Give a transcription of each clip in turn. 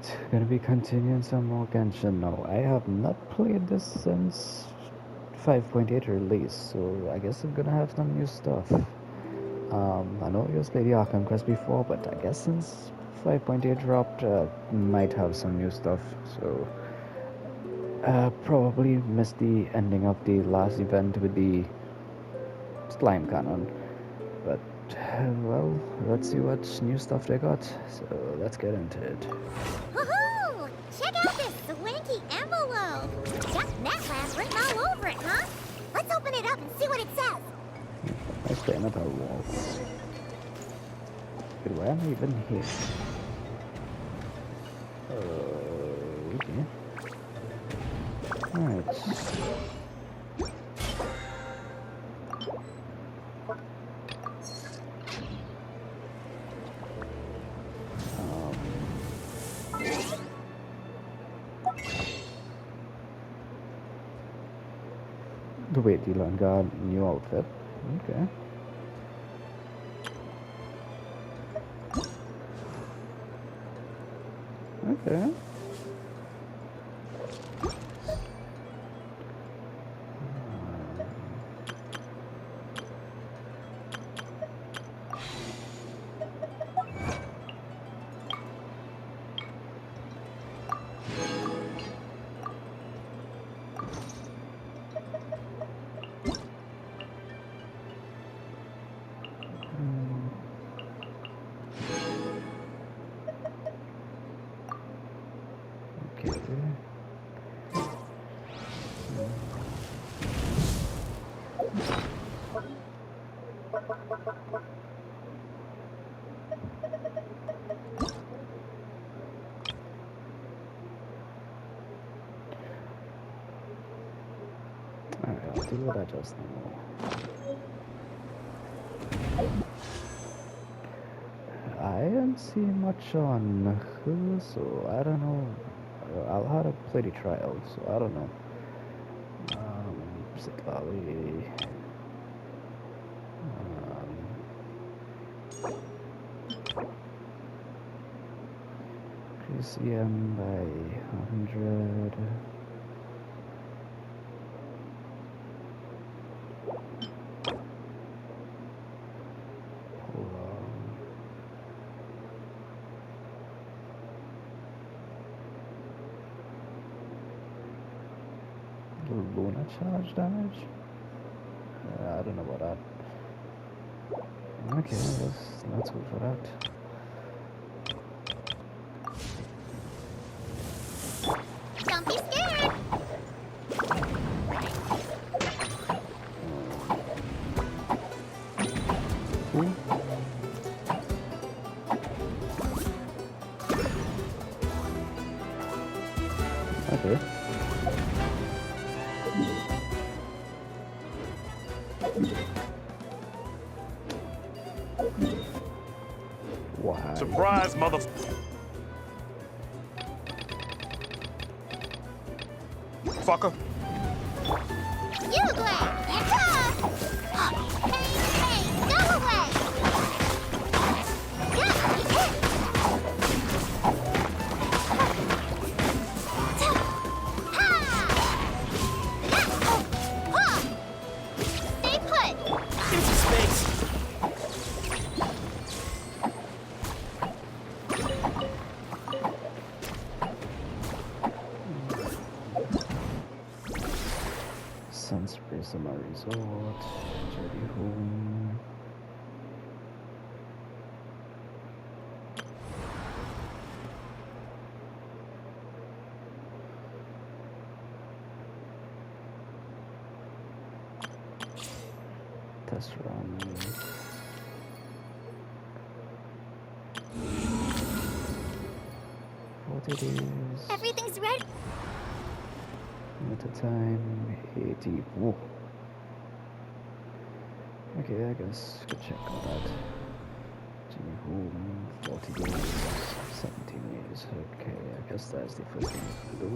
Alright, gonna be continuing some more Genshin now. I have not played this since 5.8 release, so I guess I'm gonna have some new stuff. I know I just played the Archon quest before, but I guess since 5.8 dropped, might have some new stuff, so probably missed the ending of the last event with the slime cannon, but well, let's see what new stuff they got, so let's get into it. Woohoo! Check out this swanky envelope! Got that last written all over it, huh? Let's open it up and see what it says. Let's stand up our wall. Wait, why am I even here? Okay. Alright. Wait, Dylan got a new outfit. Okay. Okay. Alright, I'll do what I just know. I haven't seen much on her, so I don't know. I'll have to play the trial, so I don't know. Basically, QCM by 100. Luna charge damage? I don't know about that. Okay, let's go for that. Don't be scared! Okay. Wow. Surprise, mother... fucker. You glad! You're tough! Hey, go away! Yeah, you hit! Stay put! Here's your space. Sunspray Summer Resort, Journey Home. Test run. What it is? Everything's ready. Limited time, 80. Whoa. Okay, I guess go check on that. Jimmy Home, 40 days, 17 years. Okay, I guess that's the first thing to do.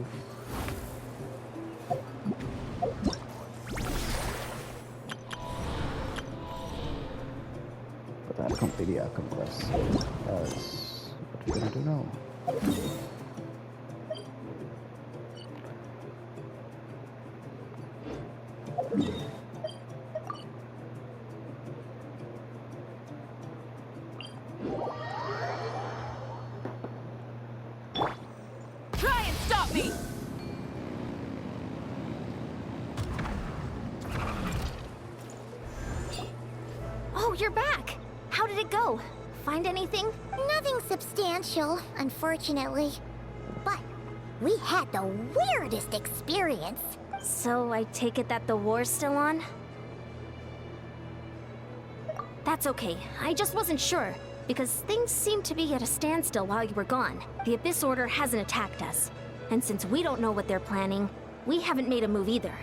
But I complete the Archon quest, so that's what we're gonna do now. me! Oh, you're back! How did it go? Find anything? Nothing substantial, unfortunately. But we had the weirdest experience. So I take it that the war's still on? That's okay. I just wasn't sure, because things seemed to be at a standstill while you were gone. The Abyss Order hasn't attacked us. And since we don't know what they're planning, we haven't made a move either.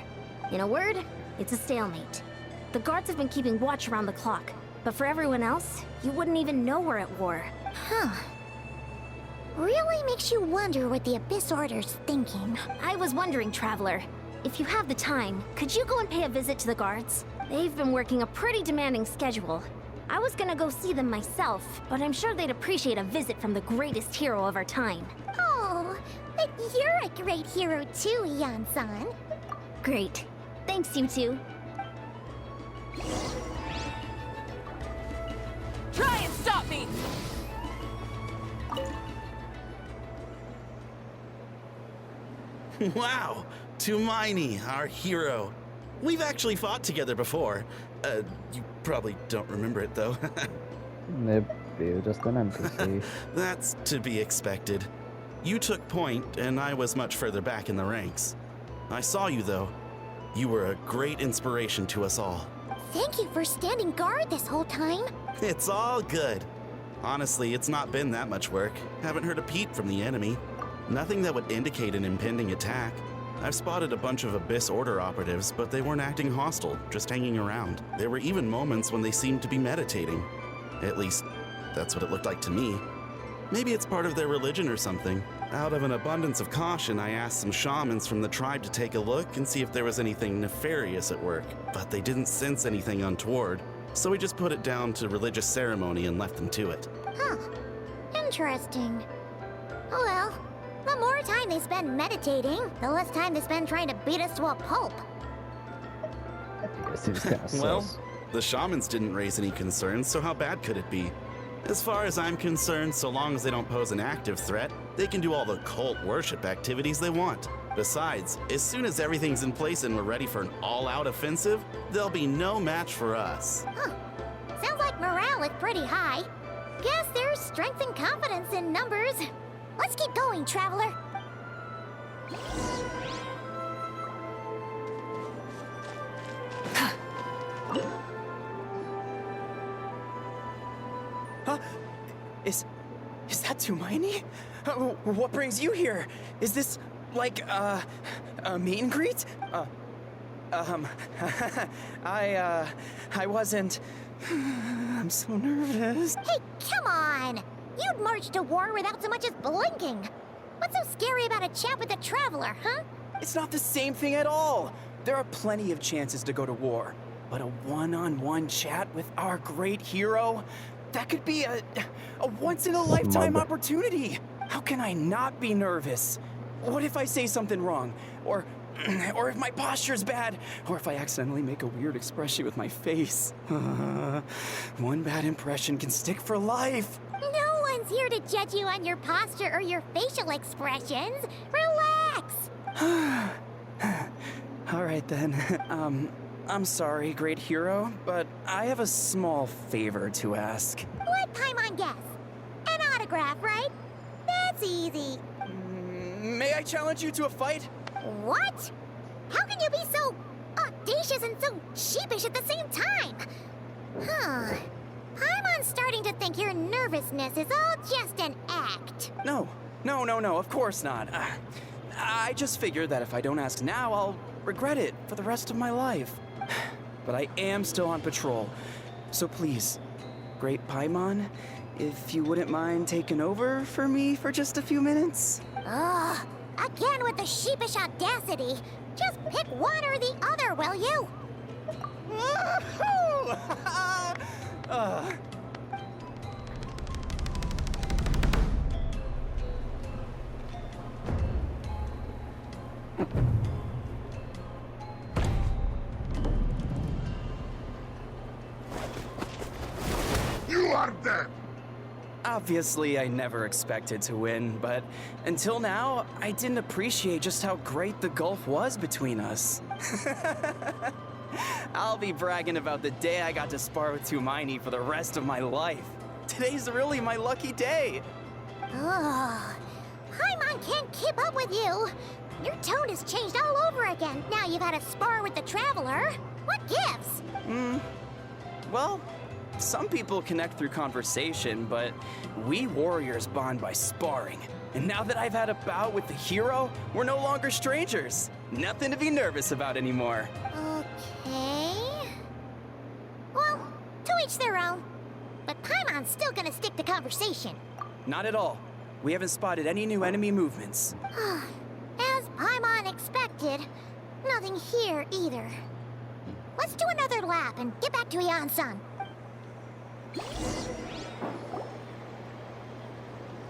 In a word, it's a stalemate. The guards have been keeping watch around the clock, but for everyone else, you wouldn't even know we're at war. Huh. Really makes you wonder what the Abyss Order's thinking. I was wondering, Traveler, if you have the time, could you go and pay a visit to the guards? They've been working a pretty demanding schedule. I was gonna go see them myself, but I'm sure they'd appreciate a visit from the greatest hero of our time. Oh, but you're a great hero too, Yan-san. Great. Thanks, you two. Try and stop me! Wow, Tumaini, our hero. We've actually fought together before. You probably don't remember it, though. Maybe you're just an NPC. That's to be expected. You took point, and I was much further back in the ranks. I saw you, though. You were a great inspiration to us all. Thank you for standing guard this whole time. It's all good. Honestly, it's not been that much work. Haven't heard a peep from the enemy. Nothing that would indicate an impending attack. I've spotted a bunch of Abyss Order operatives, but they weren't acting hostile, just hanging around. There were even moments when they seemed to be meditating. At least, that's what it looked like to me. Maybe it's part of their religion or something. Out of an abundance of caution, I asked some shamans from the tribe to take a look and see if there was anything nefarious at work, but they didn't sense anything untoward, so we just put it down to religious ceremony and left them to it. Huh. Interesting. Oh well. The more time they spend meditating, the less time they spend trying to beat us to a pulp. It seems kind of Well, sus. the shamans didn't raise any concerns, so how bad could it be? As far as I'm concerned, so long as they don't pose an active threat, they can do all the cult worship activities they want. Besides, as soon as everything's in place and we're ready for an all-out offensive, there'll be no match for us. Huh. Sounds like morale is pretty high. Guess there's strength and confidence in numbers. Let's keep going, Traveler. Huh? Is that Tumaini? What brings you here? Is this, like, a meet and greet? I wasn't... I'm so nervous. Hey, come on! You'd march to war without so much as blinking. What's so scary about a chat with a Traveler, huh? It's not the same thing at all. There are plenty of chances to go to war. But a one-on-one chat with our great hero? That could be a once-in-a-lifetime Smug. opportunity. How can I not be nervous? What if I say something wrong? Or if my posture's bad? Or if I accidentally make a weird expression with my face? One bad impression can stick for life. No one's here to judge you on your posture or your facial expressions. Relax! All right then. I'm sorry, great hero, but I have a small favor to ask. What Paimon guess? An autograph, right? That's easy. May I challenge you to a fight? What? How can you be so audacious and so sheepish at the same time? Huh. I'm starting to think your nervousness is all just an act. No, of course not. I just figured that if I don't ask now, I'll regret it for the rest of my life. But I am still on patrol, so please, Great Paimon, if you wouldn't mind taking over for me for just a few minutes? Ugh, again with the sheepish audacity. Just pick one or the other, will you? You are dead! Obviously, I never expected to win, but until now, I didn't appreciate just how great the gulf was between us. I'll be bragging about the day I got to spar with Tumaini for the rest of my life. Today's really my lucky day. Ugh. Paimon can't keep up with you. Your tone has changed all over again. Now you've had a spar with the Traveler. What gives? Well, some people connect through conversation, but we warriors bond by sparring. And now that I've had a bout with the hero, we're no longer strangers. Nothing to be nervous about anymore. Okay. Well, to each their own. But Paimon's still gonna stick to conversation. Not at all. We haven't spotted any new enemy movements. As Paimon expected, nothing here either. Let's do another lap and get back to Ian-san.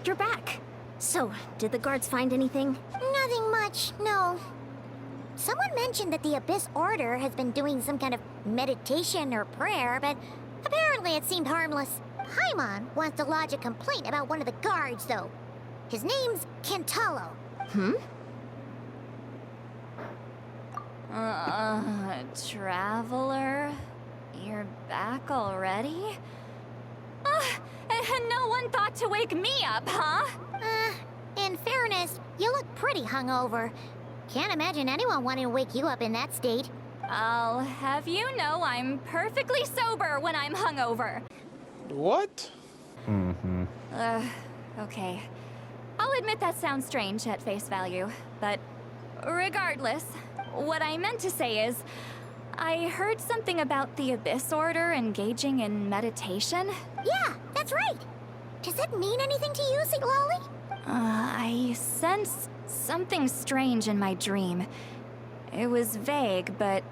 You're back. So, did the guards find anything? Nothing much, no. Someone mentioned that the Abyss Order has been doing some kind of meditation or prayer, but apparently it seemed harmless. Paimon wants to lodge a complaint about one of the guards, though. His name's Kentaro. Traveler? You're back already? And no one thought to wake me up, huh? In fairness, you look pretty hungover. Can't imagine anyone wanting to wake you up in that state. I'll have you know I'm perfectly sober when I'm hungover. What? Okay. I'll admit that sounds strange at face value, but regardless, what I meant to say is, I heard something about the Abyss Order engaging in meditation. Yeah, that's right. Does it mean anything to you, Siglali? I sensed something strange in my dream. It was vague, but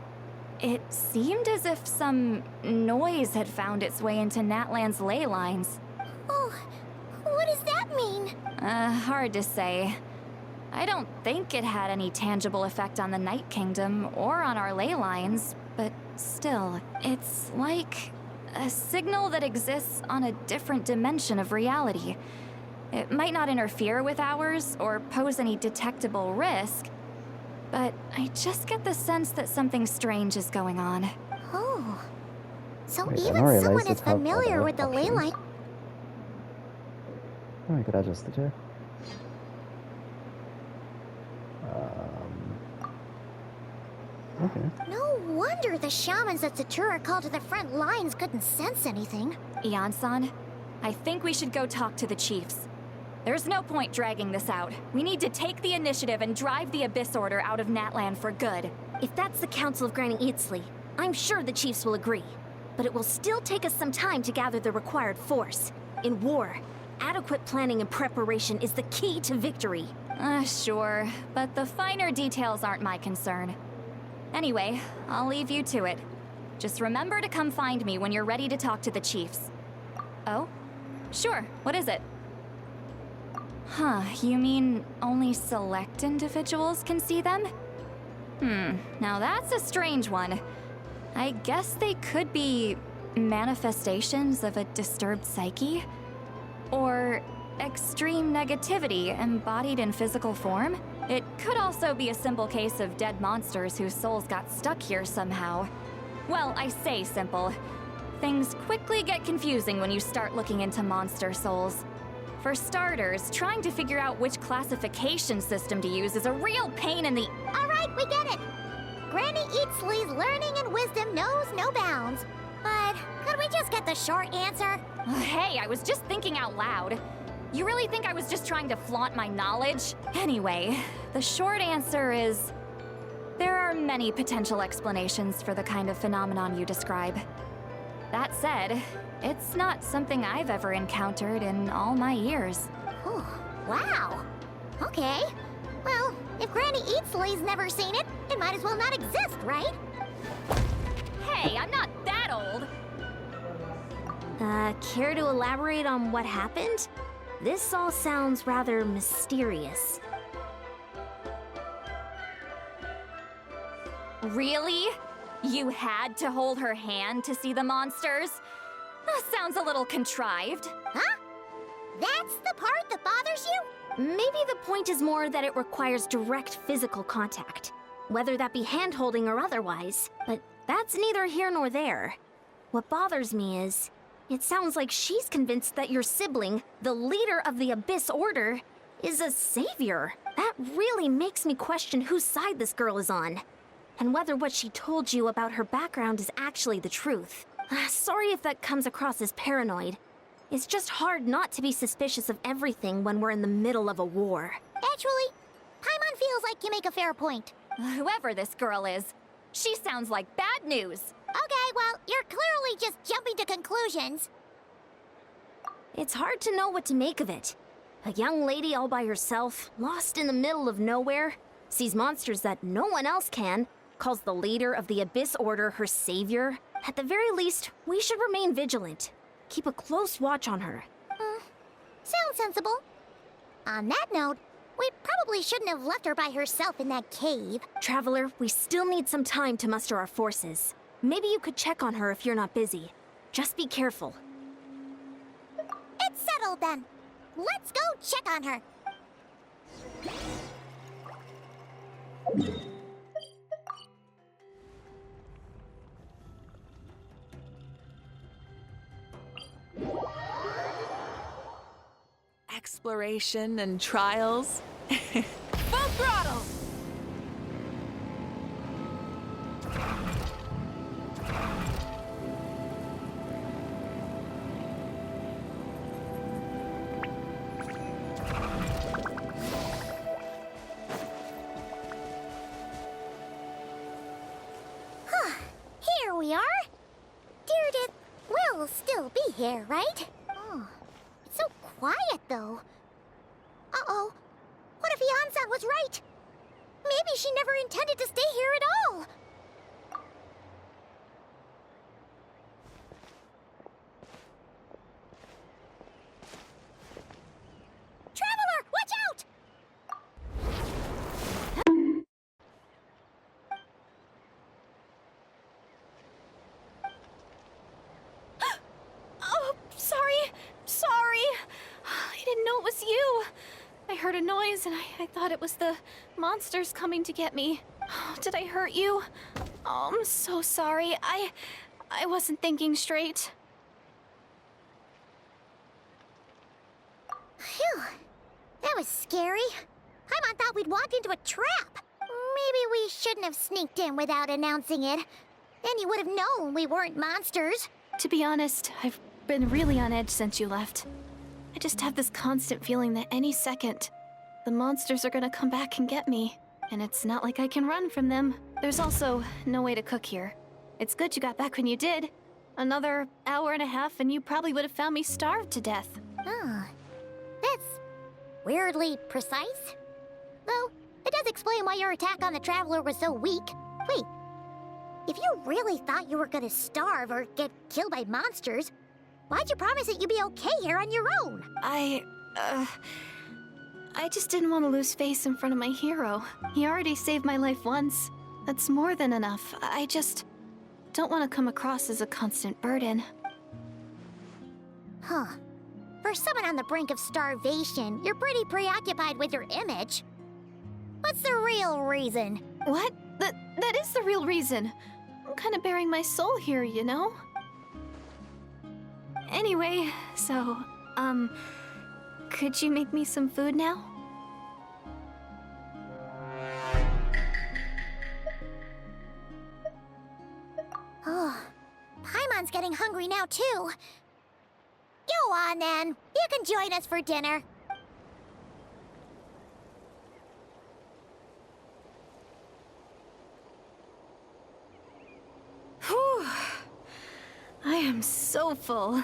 it seemed as if some noise had found its way into Natlan's ley lines. Oh, what does that mean? Hard to say. I don't think it had any tangible effect on the Night Kingdom or on our ley lines, but still, it's like a signal that exists on a different dimension of reality. It might not interfere with ours or pose any detectable risk, but I just get the sense that something strange is going on. Oh. So Wait, I even don't realize someone it as had familiar other with the ley options. line. Oh, I could adjust it here. Okay. No wonder the shamans that Satura called to the front lines couldn't sense anything. Ian-san, I think we should go talk to the chiefs. There's no point dragging this out. We need to take the initiative and drive the Abyss Order out of Natlan for good. If that's the Council of Granny Eatsley, I'm sure the chiefs will agree. But it will still take us some time to gather the required force. In war, adequate planning and preparation is the key to victory. Sure, but the finer details aren't my concern. Anyway, I'll leave you to it. Just remember to come find me when you're ready to talk to the chiefs. Oh? Sure, what is it? Huh, you mean only select individuals can see them? Now that's a strange one. I guess they could be manifestations of a disturbed psyche? Or extreme negativity embodied in physical form? It could also be a simple case of dead monsters whose souls got stuck here somehow. Well, I say simple. Things quickly get confusing when you start looking into monster souls. For starters, trying to figure out which classification system to use is a real pain in the— All right, we get it. Granny Eatsley's learning and wisdom knows no bounds. But could we just get the short answer? Hey, I was just thinking out loud. You really think I was just trying to flaunt my knowledge? Anyway, the short answer is, there are many potential explanations for the kind of phenomenon you describe. That said, it's not something I've ever encountered in all my years. Oh, wow. Okay. Well, if Granny Eatsley's never seen it, it might as well not exist, right? Hey, I'm not that old! Care to elaborate on what happened? This all sounds rather mysterious. Really? You had to hold her hand to see the monsters? That sounds a little contrived. Huh? That's the part that bothers you? Maybe the point is more that it requires direct physical contact, whether that be hand-holding or otherwise, but that's neither here nor there. What bothers me is, it sounds like she's convinced that your sibling, the leader of the Abyss Order, is a savior. That really makes me question whose side this girl is on, and whether what she told you about her background is actually the truth. Sorry if that comes across as paranoid. It's just hard not to be suspicious of everything when we're in the middle of a war. Actually, Paimon feels like you make a fair point. Whoever this girl is, she sounds like bad news. Okay, well, you're clearly just jumping to conclusions. It's hard to know what to make of it. A young lady all by herself, lost in the middle of nowhere, sees monsters that no one else can, calls the leader of the Abyss Order her savior. At the very least, we should remain vigilant. Keep a close watch on her. Sounds sensible. On that note, we probably shouldn't have left her by herself in that cave. Traveler, we still need some time to muster our forces. Maybe you could check on her if you're not busy. Just be careful. It's settled then. Let's go check on her. Exploration and trials. Full throttle! Here we are. Deirdre will still be here, right? Oh, it's so quiet, though. Uh-oh. What if Yansan was right? Maybe she never intended to stay here at all. Traveler, watch out! Oh, sorry. I didn't know it was you. I heard a noise and I thought it was the monsters coming to get me. Oh, did I hurt you? Oh, I'm so sorry. I wasn't thinking straight. Phew. That was scary. Paimon thought we'd walked into a trap. Maybe we shouldn't have sneaked in without announcing it. Then you would have known we weren't monsters. To be honest, I've been really on edge since you left. I just have this constant feeling that any second, the monsters are gonna come back and get me. And it's not like I can run from them. There's also no way to cook here. It's good you got back when you did. Another hour and a half and you probably would have found me starved to death. Oh, that's weirdly precise. Though, it does explain why your attack on the Traveler was so weak. Wait, if you really thought you were gonna starve or get killed by monsters, why'd you promise that you'd be okay here on your own? I just didn't want to lose face in front of my hero. He already saved my life once. That's more than enough. I just don't want to come across as a constant burden. Huh. For someone on the brink of starvation, you're pretty preoccupied with your image. What's the real reason? What? That is the real reason. I'm kind of bearing my soul here, you know? Anyway, so, could you make me some food now? Oh, Paimon's getting hungry now, too. Go on, then. You can join us for dinner. Whew. I am so full.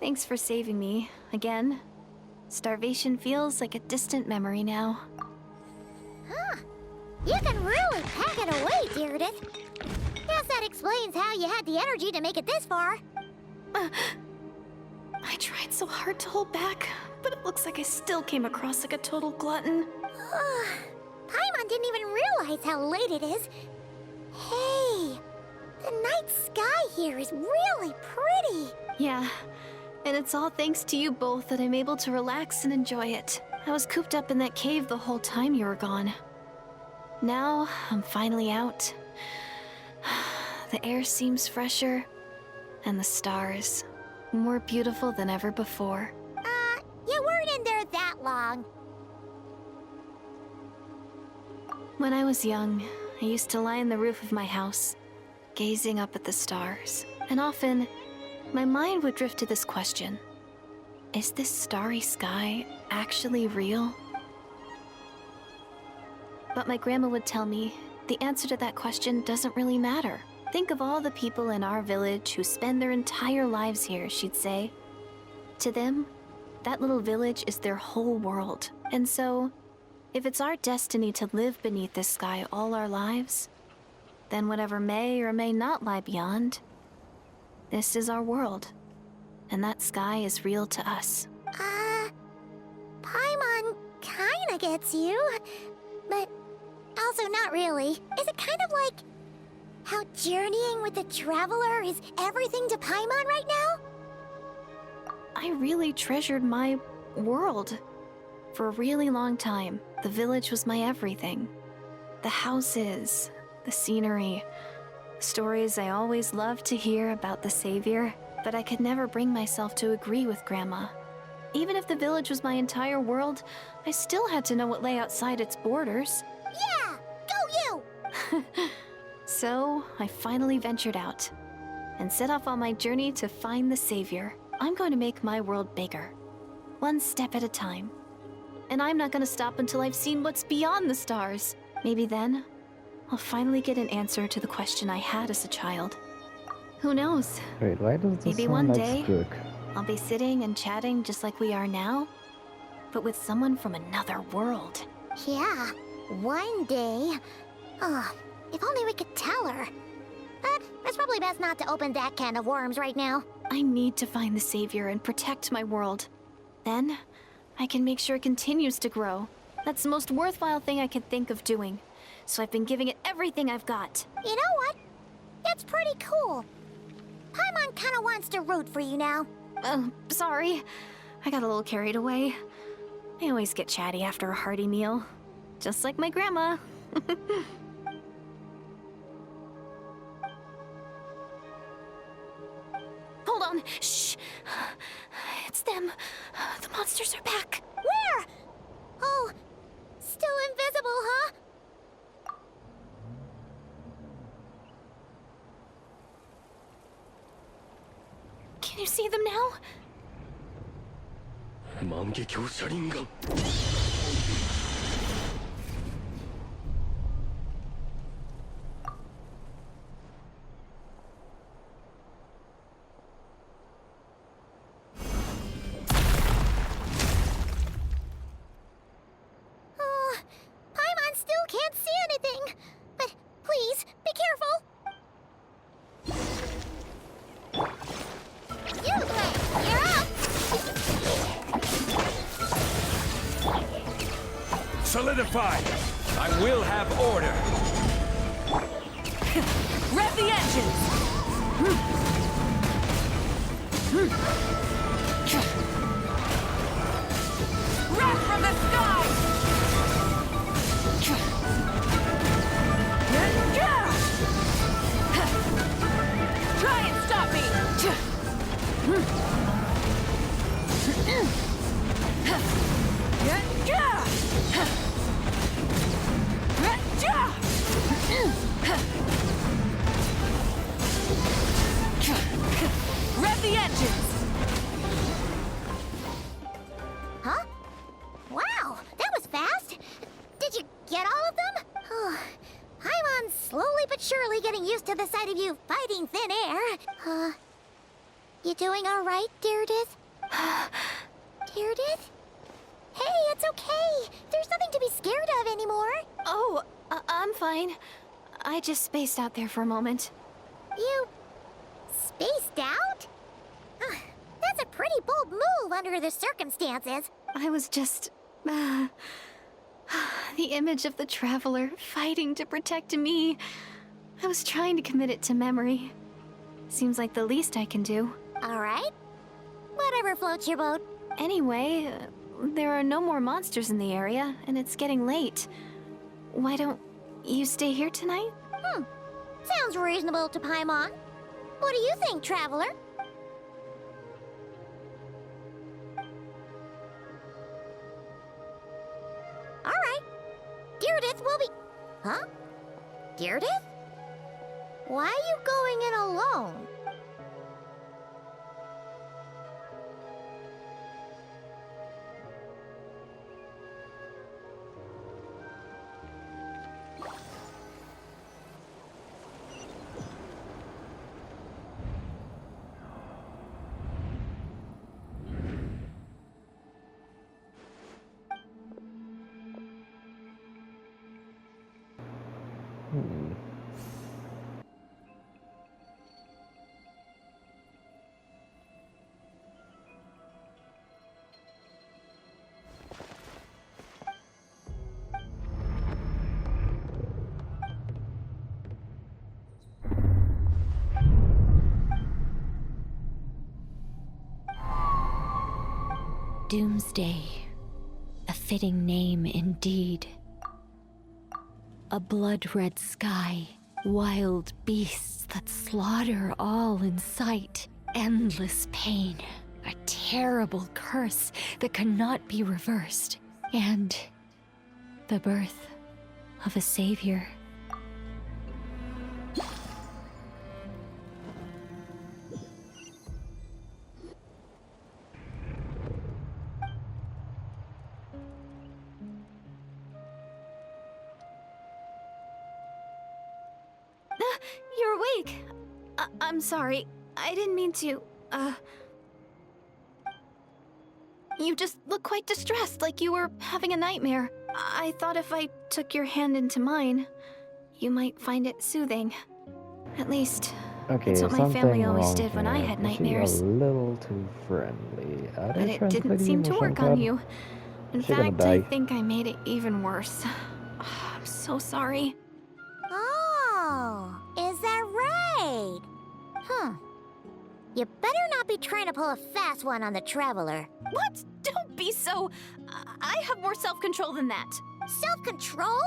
Thanks for saving me, again. Starvation feels like a distant memory now. Huh. You can really pack it away, Deirdre. Guess that explains how you had the energy to make it this far. I tried so hard to hold back, but it looks like I still came across like a total glutton. Paimon didn't even realize how late it is. Hey, the night sky here is really pretty. Yeah, And it's all thanks to you both that I'm able to relax and enjoy it. I was cooped up in that cave the whole time you were gone. Now, I'm finally out. The air seems fresher, and the stars more beautiful than ever before. You weren't in there that long. When I was young, I used to lie on the roof of my house, gazing up at the stars. And often, my mind would drift to this question. Is this starry sky actually real? But my grandma would tell me, the answer to that question doesn't really matter. Think of all the people in our village who spend their entire lives here, she'd say. To them, that little village is their whole world. And so, if it's our destiny to live beneath this sky all our lives, then whatever may or may not lie beyond, this is our world. And that sky is real to us. Paimon kinda gets you, but also not really. Is it kind of like how journeying with the Traveler is everything to Paimon right now? I really treasured my world. For a really long time, the village was my everything. The houses, the scenery, stories I always loved to hear about the Savior, but I could never bring myself to agree with Grandma. Even if the village was my entire world, I still had to know what lay outside its borders. Yeah! Go you! So, I finally ventured out and set off on my journey to find the Savior. I'm going to make my world bigger, one step at a time. And I'm not going to stop until I've seen what's beyond the stars. Maybe then, I'll finally get an answer to the question I had as a child. Who knows? Wait, why does this Maybe sound one like day, Spook? I'll be sitting and chatting just like we are now, but with someone from another world. Yeah, one day. Oh, if only we could tell her. But it's probably best not to open that can of worms right now. I need to find the Savior and protect my world. Then, I can make sure it continues to grow. That's the most worthwhile thing I could think of doing. So I've been giving it everything I've got. You know what? That's pretty cool. Paimon kinda wants to root for you now. Sorry. I got a little carried away. I always get chatty after a hearty meal. Just like my grandma. Hold on. Shh. It's them. The monsters are back. Where? Oh, still invisible, huh? Can you see them now? Oh, Paimon still can't see anything. But please, be careful. You three, you're up. Solidify! I will have order! Rev the engines! Wrath from the sky! Try and stop me! Rev the engines! Huh? Wow, that was fast. Did you get all of them? Oh, Paimon's slowly but surely getting used to the sight of you fighting thin air. You doing all right, Deirdith? Deirdith? Hey, it's okay. There's nothing to be scared of anymore. Oh, I'm fine. I just spaced out there for a moment. You spaced out? That's a pretty bold move under the circumstances. I was just... the image of the Traveler fighting to protect me. I was trying to commit it to memory. Seems like the least I can do. All right. Whatever floats your boat. Anyway, there are no more monsters in the area, and it's getting late. Why don't you stay here tonight? Sounds reasonable to Paimon. What do you think, traveler? Alright. Deirdith will be... Huh? Deirdith? Why are you going in alone? Doomsday. A fitting name indeed. A blood-red sky, wild beasts that slaughter all in sight, endless pain, a terrible curse that cannot be reversed, and the birth of a savior. You're awake! I'm sorry. I didn't mean to, You just look quite distressed, like you were having a nightmare. I thought if I took your hand into mine, you might find it soothing. At least, Okay, that's what my family something always wrong did when I here. had Is nightmares. she a little too friendly? Are But they it trying didn't play the seem to emotional work on card? you. In She gonna fact, I die. think I made it even worse. I'm so sorry. Oh, is that right? You better not be trying to pull a fast one on the traveler. What? Don't be so... I have more self-control than that. Self-control?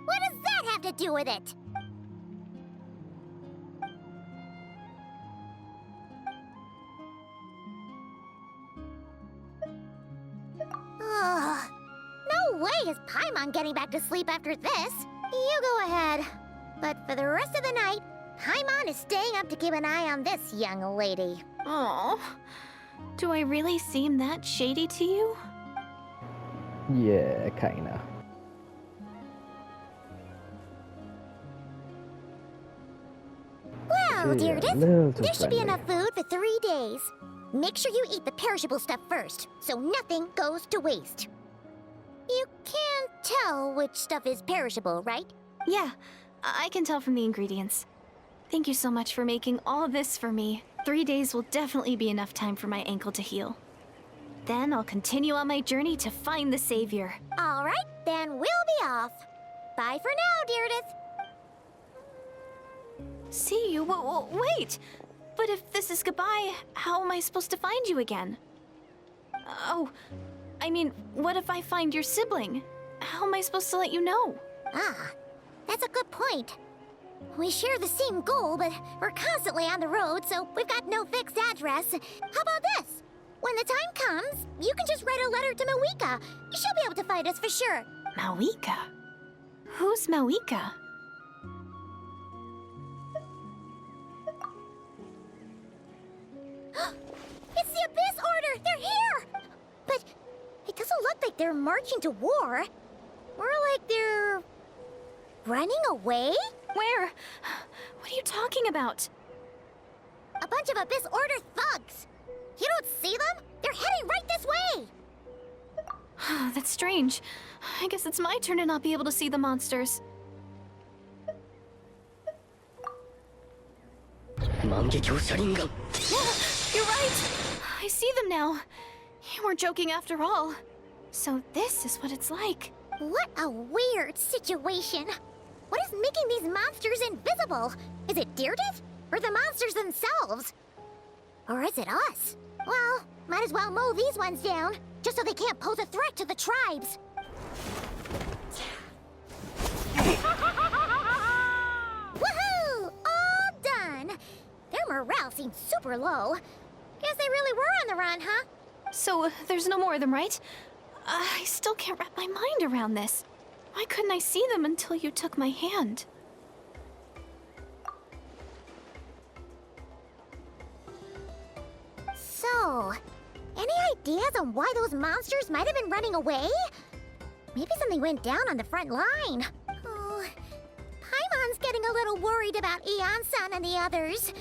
What does that have to do with it? Ugh. No way is Paimon getting back to sleep after this. You go ahead. But for the rest of the night, Paimon is staying up to keep an eye on this young lady. Oh, do I really seem that shady to you? Yeah, kinda. Well, Gee, a Deirdith, little too there should be friendly. enough food for 3 days. Make sure you eat the perishable stuff first, so nothing goes to waste. You can't tell which stuff is perishable, right? Yeah, I can tell from the ingredients. Thank you so much for making all this for me. 3 days will definitely be enough time for my ankle to heal. Then I'll continue on my journey to find the savior. All right, then we'll be off. Bye for now, Deirdith. See you? Wait! But if this is goodbye, how am I supposed to find you again? Oh, I mean, what if I find your sibling? How am I supposed to let you know? Ah, that's a good point. We share the same goal, but we're constantly on the road, so we've got no fixed address. How about this? When the time comes, you can just write a letter to Mawika. She'll be able to find us for sure. Mawika? Who's Mawika? It's the Abyss Order! They're here! But it doesn't look like they're marching to war. More like they're... running away? Where? What are you talking about? A bunch of Abyss Order thugs! You don't see them? They're heading right this way! That's strange. I guess it's my turn to not be able to see the monsters. You're right! I see them now. You weren't joking after all. So this is what it's like. What a weird situation. What is making these monsters invisible? Is it Deirdith? Or the monsters themselves? Or is it us? Well, might as well mow these ones down, just so they can't pose a threat to the tribes. Woohoo! All done! Their morale seems super low. Guess they really were on the run, huh? So, there's no more of them, right? I still can't wrap my mind around this. Why couldn't I see them until you took my hand? So, any ideas on why those monsters might have been running away? Maybe something went down on the front line. Oh, Paimon's getting a little worried about Eon-san and the others.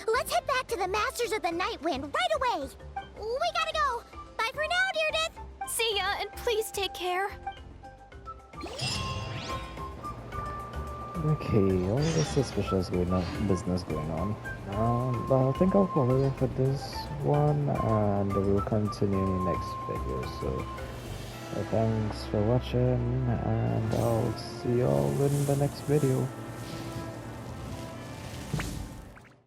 Let's head back to the Masters of the Night Wind right away. We gotta go. Bye for now, Deirdre. See ya, and please take care. Okay, all this suspicious business going on. But I think I'll call it for this one, and we'll continue next video. So thanks for watching, and I'll see you all in the next video.